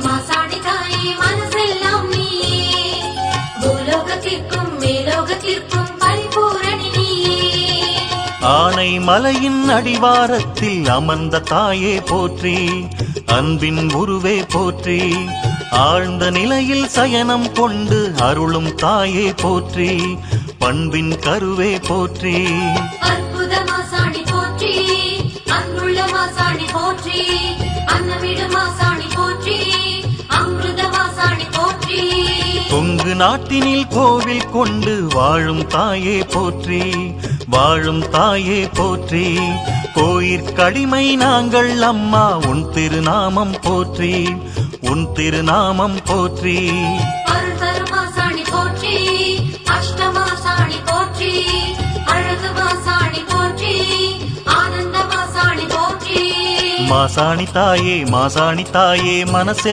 மாசாணி தாயே மனசெல்லாம் நீயே பூலோகத்திற்கும் மேலோகத்திற்கும் பரிபூரணி நீயே ஆனை மலையின் அடிவாரத்தில் அமர்ந்த தாயே போற்றி அன்பின் உருவே போற்றி ஆழ்ந்த நிலையில் சயனம் கொண்டு அருளும் தாயே போற்றி பண்பின் கருவே போற்றி அற்புத மாசாணி போற்றி அன்புள்ள மாசாணி போற்றி அன்னமிடு மாசாணி போற்றி அமிர்த மாசாணி போற்றி கொங்கு நாட்டினில் கோவில் கொண்டு வாழும் தாயே போற்றி வாழும் தாயே போற்றி கோயிற்கடிமை நாங்கள் அம்மா உன் திருநாமம் போற்றி உன் திருநாமம் போற்றி அருள் தரும் மாசாணி போற்றி அஷ்டமாசாணி போற்றி அழகு மாசாணி போற்றி ஆனந்த மாசாணி போற்றி மாசாணி தாயே மனசே